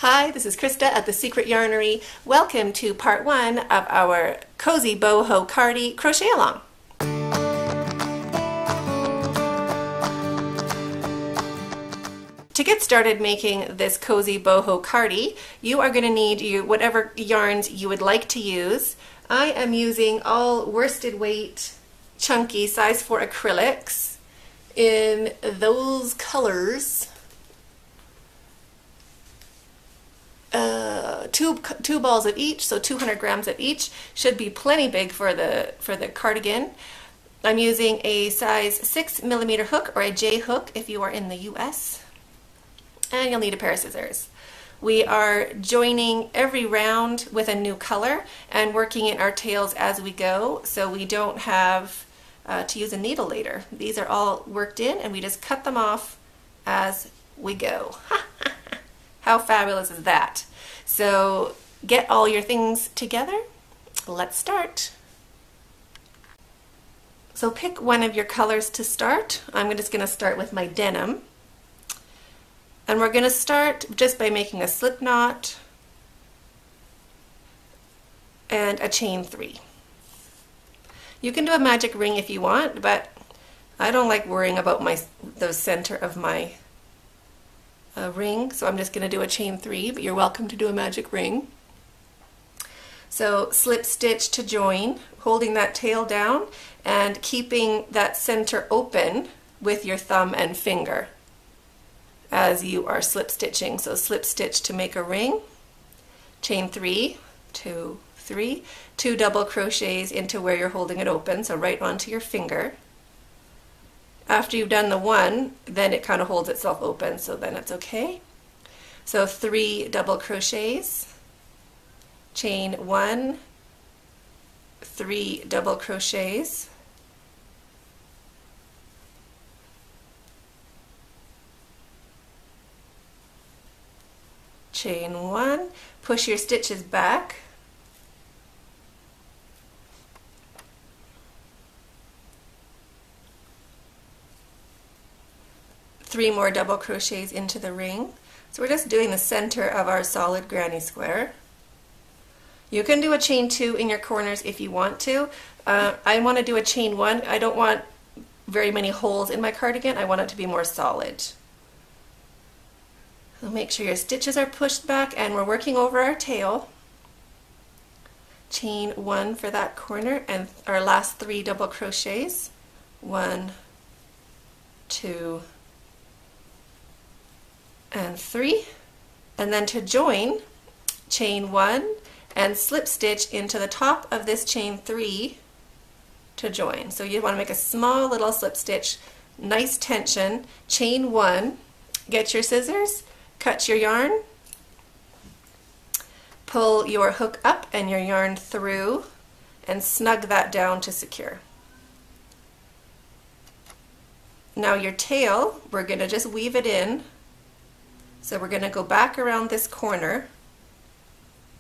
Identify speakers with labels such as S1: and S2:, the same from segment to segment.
S1: Hi, this is Krista at The Secret Yarnery. Welcome to part one of our Cozy Boho Cardi Crochet Along. To get started making this Cozy Boho Cardi, you are going to need whatever yarns you would like to use. I am using all worsted weight, chunky, size 4 acrylics in those colors. Two balls of each, so 200 grams of each. Should be plenty big for the cardigan. I'm using a size 6mm hook or a J hook if you are in the US. And you'll need a pair of scissors. We are joining every round with a new color and working in our tails as we go, so we don't have to use a needle later. These are all worked in and we just cut them off as we go. How fabulous is that? So get all your things together. Let's start. So pick one of your colors to start. I'm just going to start with my denim. And we're going to start just by making a slip knot and a chain 3. You can do a magic ring if you want, but I don't like worrying about the center of my ring, so I'm just going to do a chain 3, but you're welcome to do a magic ring. So slip stitch to join, holding that tail down and keeping that center open with your thumb and finger as you are slip stitching. So slip stitch to make a ring, chain 3, 2, 3, 2 double crochets into where you're holding it open, so right onto your finger. After you've done the one, then it kind of holds itself open, so then it's okay. So 3 double crochets, chain 1, 3 double crochets, chain 1, push your stitches back, three more double crochets into the ring. So we're just doing the center of our solid granny square. You can do a chain 2 in your corners if you want to. I want to do a chain 1. I don't want very many holes in my cardigan. I want it to be more solid. So make sure your stitches are pushed back and we're working over our tail. Chain 1 for that corner and our last 3 double crochets. 1, 2, and 3, and then to join, chain 1 and slip stitch into the top of this chain 3 to join. So you want to make a small little slip stitch, nice tension, chain 1, get your scissors, cut your yarn, pull your hook up and your yarn through and snug that down to secure. Now your tail, we're going to just weave it in. So we're going to go back around this corner.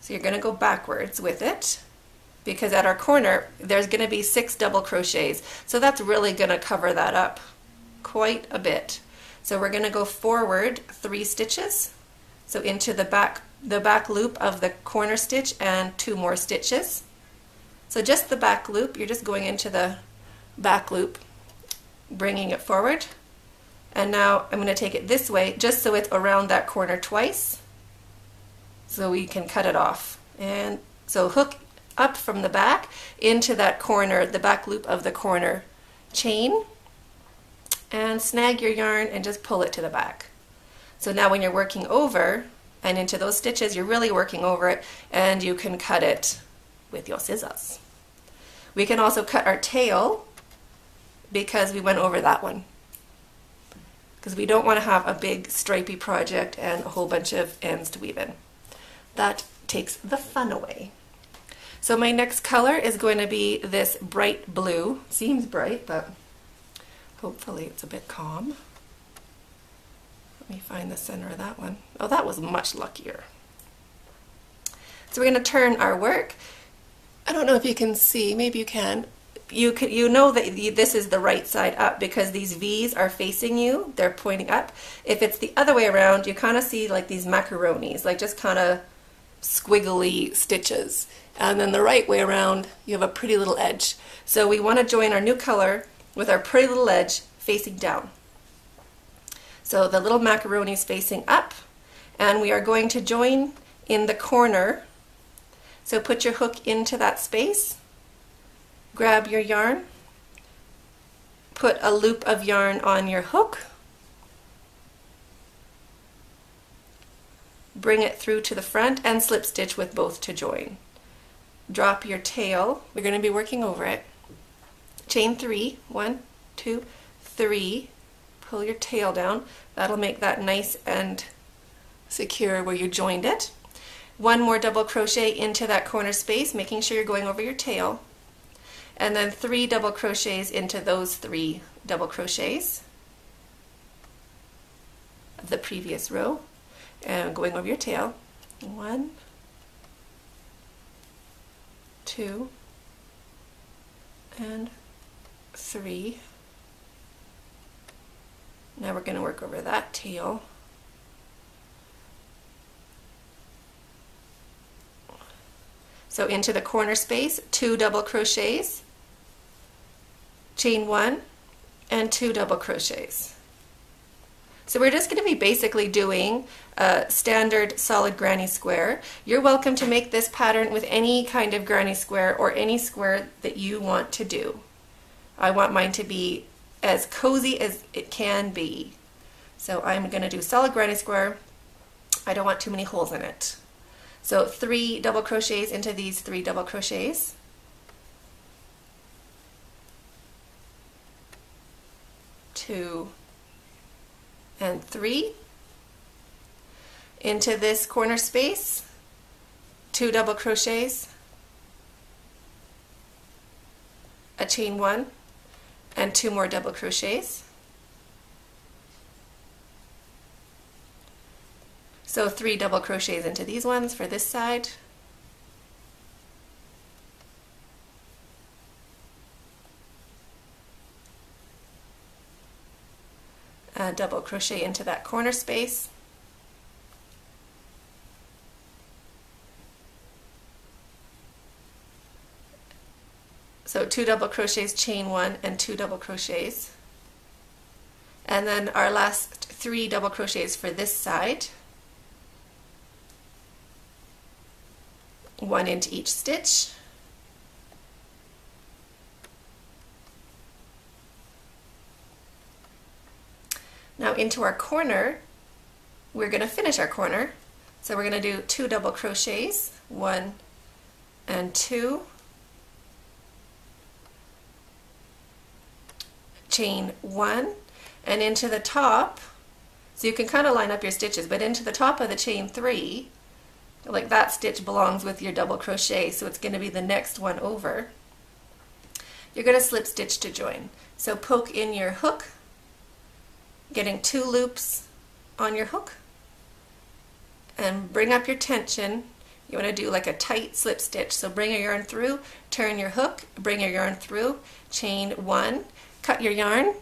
S1: So you're going to go backwards with it because at our corner there's going to be 6 double crochets. So that's really going to cover that up quite a bit. So we're going to go forward 3 stitches. So into the back loop of the corner stitch and 2 more stitches. So just the back loop, you're just going into the back loop, bringing it forward. And now I'm going to take it this way just so it's around that corner twice so we can cut it off. And so hook up from the back into that corner, the back loop of the corner chain, and snag your yarn and just pull it to the back. So now when you're working over and into those stitches, you're really working over it and you can cut it with your scissors. We can also cut our tail because we went over that one, because we don't want to have a big stripy project and a whole bunch of ends to weave in. That takes the fun away. So my next color is going to be this bright blue. Seems bright, but hopefully it's a bit calm. Let me find the center of that one. Oh, that was much luckier. So we're going to turn our work. I don't know if you can see, maybe you can. you know that this is the right side up because these V's are facing you, they're pointing up. If it's the other way around, you kind of see like these macaronis, like just kind of squiggly stitches. And then the right way around, you have a pretty little edge. So we want to join our new color with our pretty little edge facing down. So the little macaroni is facing up, and we are going to join in the corner. So put your hook into that space, grab your yarn, put a loop of yarn on your hook, bring it through to the front and slip stitch with both to join. Drop your tail, we're going to be working over it. Chain 3, 1, 2, 3, pull your tail down. That'll make that nice and secure where you joined it. One more double crochet into that corner space, making sure you're going over your tail. And then 3 double crochets into those 3 double crochets of the previous row, and going over your tail. 1, 2, and 3. Now we're going to work over that tail. So into the corner space, 2 double crochets, chain 1, and 2 double crochets. So we're just going to be basically doing a standard solid granny square. You're welcome to make this pattern with any kind of granny square or any square that you want to do. I want mine to be as cozy as it can be. So I'm going to do solid granny square. I don't want too many holes in it. So 3 double crochets into these 3 double crochets. Two and 3. Into this corner space, 2 double crochets, a chain 1, and 2 more double crochets. So 3 double crochets into these ones for this side. A double crochet into that corner space. So 2 double crochets, chain 1, and 2 double crochets. And then our last 3 double crochets for this side. 1 into each stitch. Now into our corner, we're going to finish our corner. So we're going to do 2 double crochets, 1 and 2, chain 1, and into the top, so you can kind of line up your stitches, but into the top of the chain 3, like that stitch belongs with your double crochet, so it's going to be the next one over. You're going to slip stitch to join. So poke in your hook, getting 2 loops on your hook, and bring up your tension. You want to do like a tight slip stitch. So bring your yarn through, turn your hook, bring your yarn through, chain 1, cut your yarn,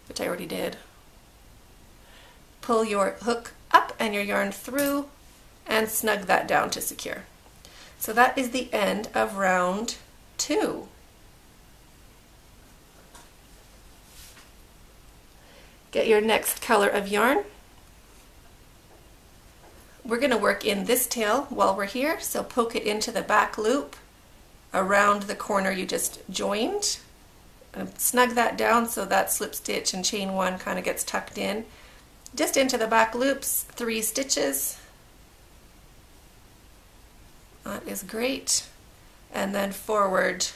S1: which I already did. Pull your hook up and your yarn through and snug that down to secure. So that is the end of round 2. Get your next color of yarn. We're going to work in this tail while we're here, so poke it into the back loop around the corner you just joined. And snug that down so that slip stitch and chain 1 kind of gets tucked in. Just into the back loops, 3 stitches. That is great. And then forward.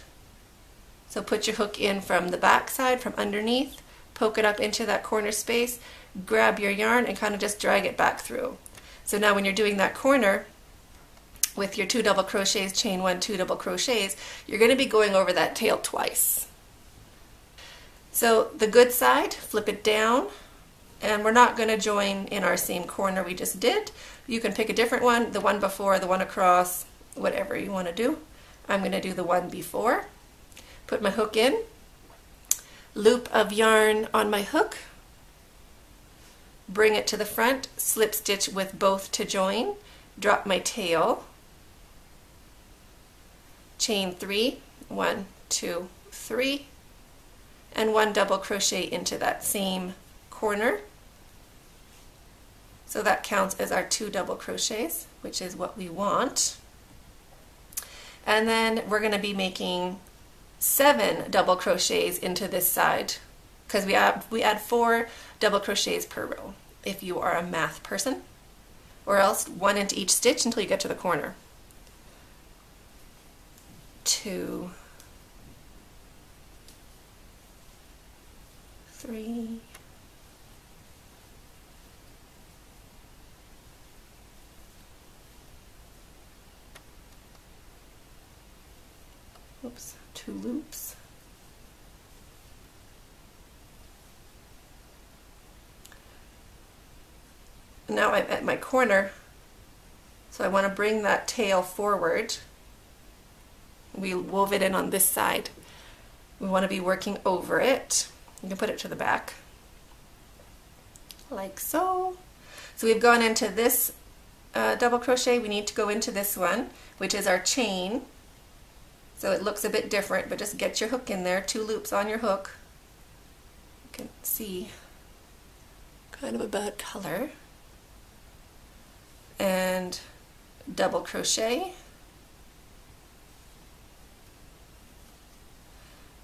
S1: So put your hook in from the back side, from underneath, poke it up into that corner space, grab your yarn and kind of just drag it back through. So now when you're doing that corner with your 2 double crochets, chain 1, 2 double crochets, you're going to be going over that tail twice. So the good side, flip it down, and we're not going to join in our same corner we just did. You can pick a different one, the one before, the one across, whatever you want to do. I'm going to do the one before. Put my hook in, loop of yarn on my hook, bring it to the front, slip stitch with both to join, drop my tail, chain 3, 1, 2, 3, and 1 double crochet into that same corner. So that counts as our 2 double crochets, which is what we want. And then we're going to be making 7 double crochets into this side, because we add 4 double crochets per row if you are a math person, or else 1 into each stitch until you get to the corner. 2, 3, 2 loops, now I'm at my corner, so I want to bring that tail forward. We wove it in on this side. We want to be working over it. You can put it to the back, like so. So we've gone into this double crochet. We need to go into this one, which is our chain. So it looks a bit different, but just get your hook in there, 2 loops on your hook. You can see kind of a bad color. And double crochet.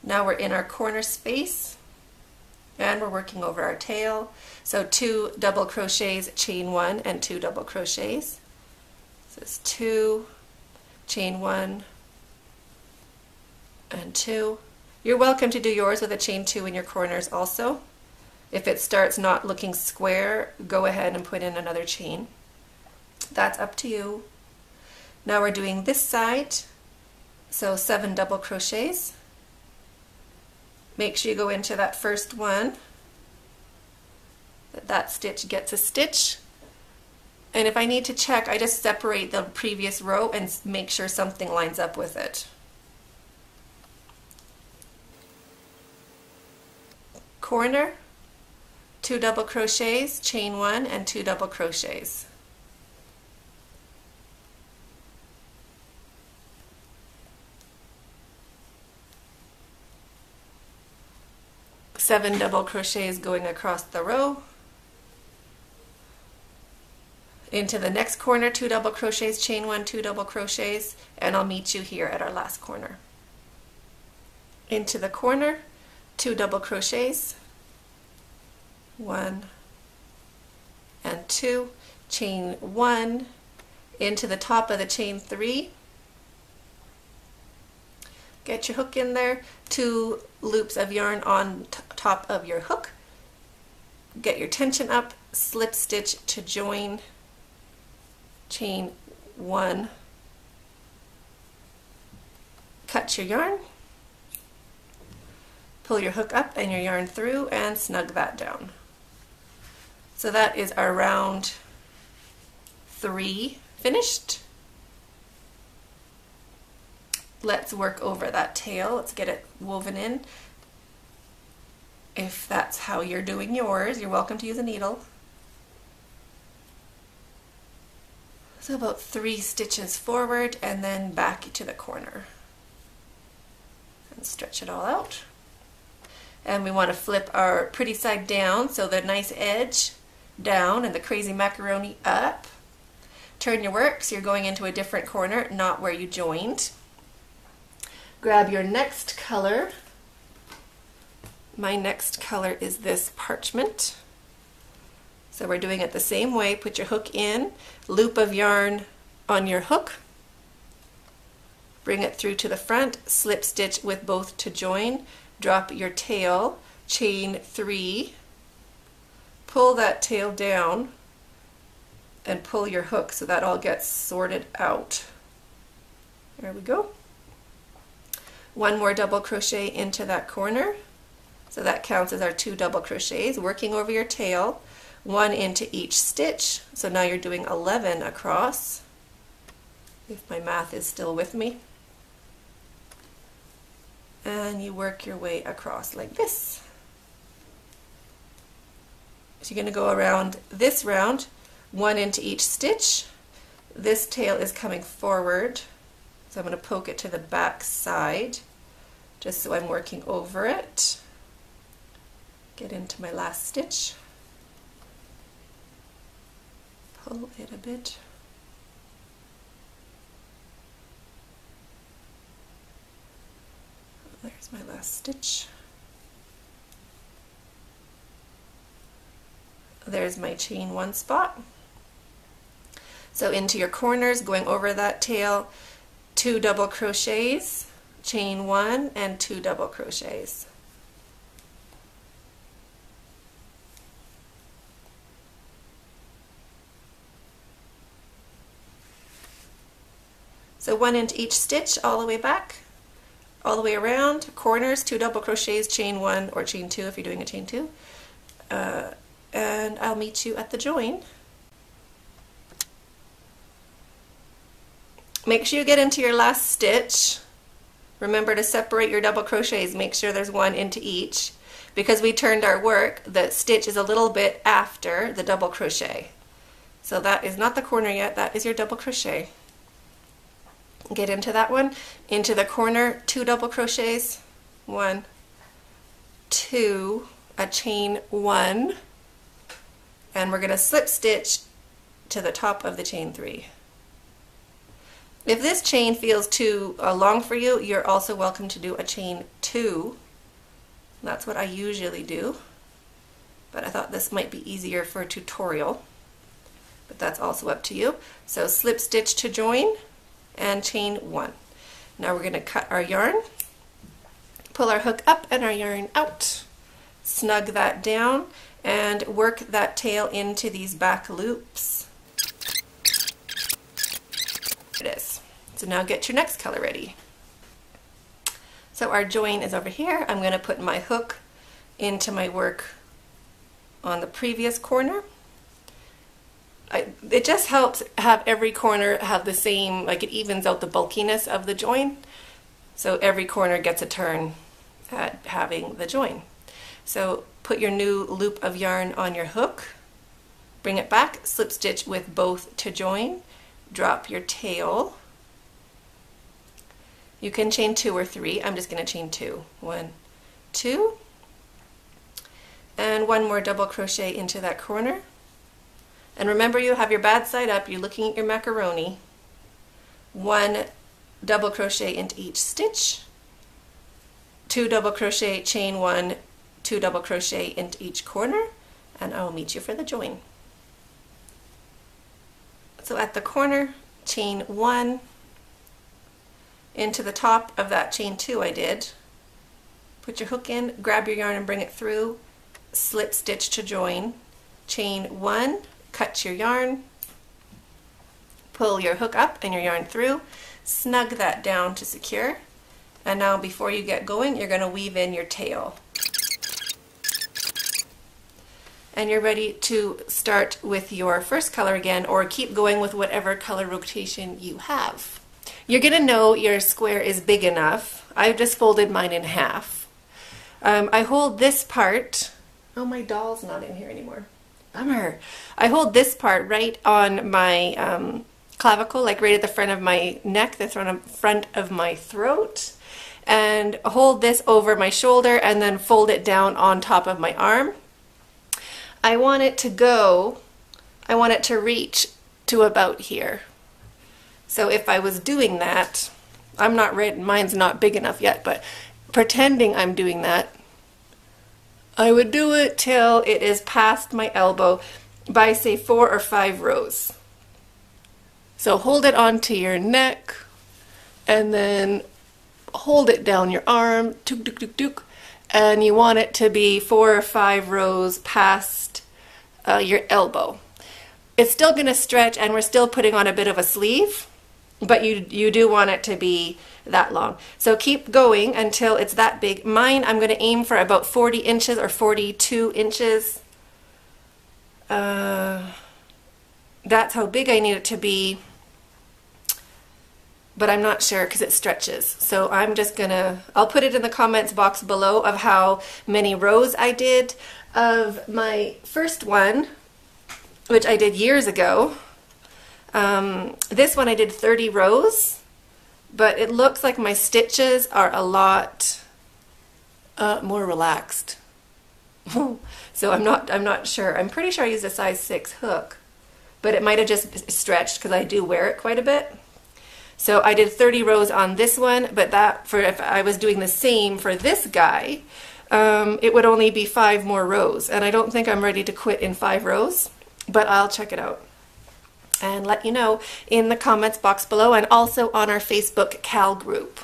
S1: Now we're in our corner space and we're working over our tail. So 2 double crochets, chain 1 and 2 double crochets. So it's 2, chain 1 and 2. You're welcome to do yours with a chain 2 in your corners also. If it starts not looking square, go ahead and put in another chain. That's up to you. Now we're doing this side, so 7 double crochets. Make sure you go into that first one, that stitch gets a stitch. And if I need to check, I just separate the previous row and make sure something lines up with it. Corner, 2 double crochets, chain 1 and 2 double crochets. Seven double crochets going across the row. Into the next corner, 2 double crochets, chain 1, 2 double crochets, and I'll meet you here at our last corner. Into the corner, 2 double crochets, 1 and 2, chain 1, into the top of the chain 3. Get your hook in there, 2 loops of yarn on top of your hook. Get your tension up, slip stitch to join, chain 1, cut your yarn, pull your hook up and your yarn through and snug that down. So that is our round 3 finished. Let's work over that tail. Let's get it woven in. If that's how you're doing yours, you're welcome to use a needle. So about 3 stitches forward and then back to the corner. And stretch it all out. And we want to flip our pretty side down, so the nice edge down and the crazy macaroni up. Turn your work so you're going into a different corner, not where you joined. Grab your next color. My next color is this parchment. So we're doing it the same way. Put your hook in, loop of yarn on your hook, bring it through to the front, slip stitch with both to join, drop your tail, chain 3, pull that tail down and pull your hook so that all gets sorted out. There we go. 1 more double crochet into that corner, so that counts as our 2 double crochets, working over your tail, 1 into each stitch, so now you're doing 11 across, if my math is still with me. and you work your way across like this. So you're going to go around this round, one into each stitch. This tail is coming forward, so I'm going to poke it to the back side, just so I'm working over it. Get into my last stitch, pull it a bit. There's my last stitch. There's my chain one spot. So into your corners, going over that tail, 2 double crochets, chain 1 and 2 double crochets. So 1 into each stitch all the way back, all the way around, corners, 2 double crochets, chain 1 or chain 2 if you're doing a chain 2. And I'll meet you at the join. Make sure you get into your last stitch. Remember to separate your double crochets, make sure there's 1 into each. Because we turned our work, the stitch is a little bit after the double crochet. So that is not the corner yet, that is your double crochet. Get into that one, into the corner, 2 double crochets, 1, 2, a chain 1, and we're going to slip stitch to the top of the chain 3. If this chain feels too long for you, you're also welcome to do a chain 2. That's what I usually do, but I thought this might be easier for a tutorial, but that's also up to you. So slip stitch to join and chain 1. Now we're going to cut our yarn, pull our hook up and our yarn out, snug that down, and work that tail into these back loops. There it is. So now get your next color ready. So our join is over here. I'm going to put my hook into my work on the previous corner. It just helps have every corner have the same, like it evens out the bulkiness of the join. So every corner gets a turn at having the join. So put your new loop of yarn on your hook, bring it back, slip stitch with both to join, drop your tail. You can chain 2 or 3. I'm just going to chain 2. 1, 2, and 1 more double crochet into that corner. And remember, you have your bad side up, you're looking at your macaroni. 1 double crochet into each stitch, 2 double crochet, chain 1, 2 double crochet into each corner, and I will meet you for the join. So at the corner, chain 1 into the top of that chain 2 I did. Put your hook in, grab your yarn and bring it through, slip stitch to join, chain 1, cut your yarn, pull your hook up and your yarn through, snug that down to secure, and now before you get going you're going to weave in your tail. And you're ready to start with your first color again, or keep going with whatever color rotation you have. You're going to know your square is big enough. I've just folded mine in half. I hold this part, oh my doll's not in here anymore, bummer. I hold this part right on my clavicle, like right at the front of my neck, the front of my throat, and hold this over my shoulder and then fold it down on top of my arm. I want it to reach to about here. So if I was doing that, I'm not ready, mine's not big enough yet, but pretending I'm doing that, I would do it till it is past my elbow by say 4 or 5 rows. So hold it onto your neck and then hold it down your arm, tuk tuk tuk tuk, and you want it to be 4 or 5 rows past your elbow. It's still going to stretch and we're still putting on a bit of a sleeve, but you do want it to be that long. So keep going until it's that big. Mine, I'm going to aim for about 40 inches or 42 inches. That's how big I need it to be. but I'm not sure because it stretches. So I'm just gonna, I'll put it in the comments box below of how many rows I did of my first one, which I did years ago. This one I did 30 rows, but it looks like my stitches are a lot more relaxed. So I'm not sure. I'm pretty sure I used a size 6 hook, but it might have just stretched because I do wear it quite a bit. So I did 30 rows on this one, but that for if I was doing the same for this guy, it would only be 5 more rows, and I don't think I'm ready to quit in 5 rows, but I'll check it out and let you know in the comments box below and also on our Facebook Cal group.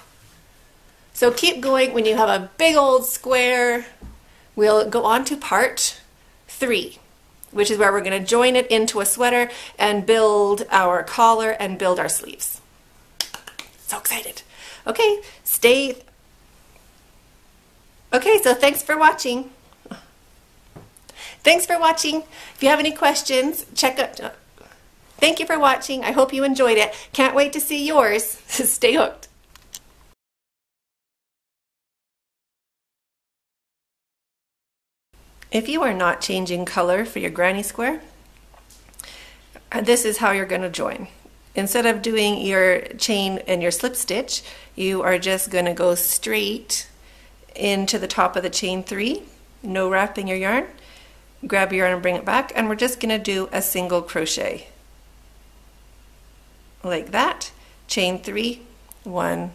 S1: So keep going. When you have a big old square, we'll go on to part 3, which is where we're going to join it into a sweater and build our collar and build our sleeves. So excited. Okay, Okay, so thanks for watching. Thanks for watching. If you have any questions, check out. Thank you for watching. I hope you enjoyed it. Can't wait to see yours. Stay hooked. If you are not changing color for your granny square, this is how you're going to join. Instead of doing your chain and your slip stitch, you are just going to go straight into the top of the chain 3, no wrapping your yarn. Grab your yarn and bring it back, and we're just going to do a single crochet. Like that. Chain 3, 1,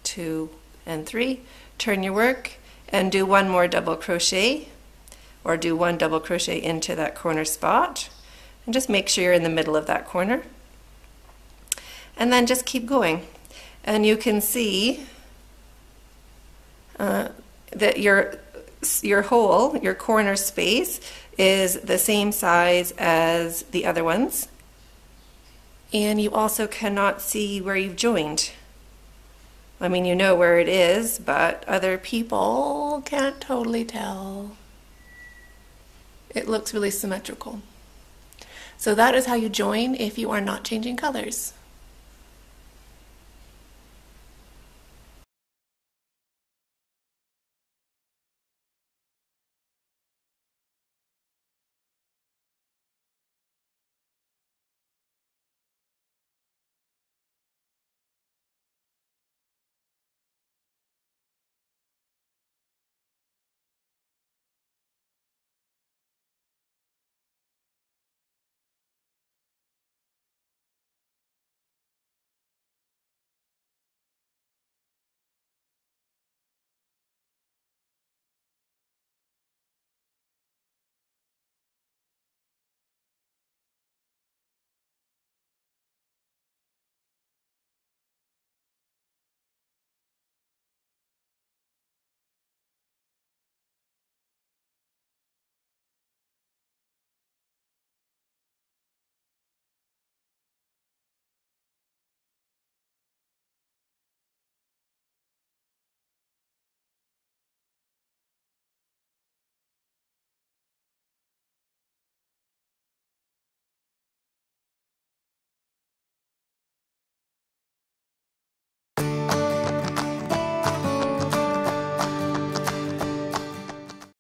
S1: 2, and 3. Turn your work and do 1 more double crochet, or do 1 double crochet into that corner spot, and just make sure you're in the middle of that corner. And then just keep going, and you can see that your hole, your corner space, is the same size as the other ones, and you also cannot see where you've joined. I mean, you know where it is, but other people can't totally tell. It looks really symmetrical. So that is how you join if you are not changing colors.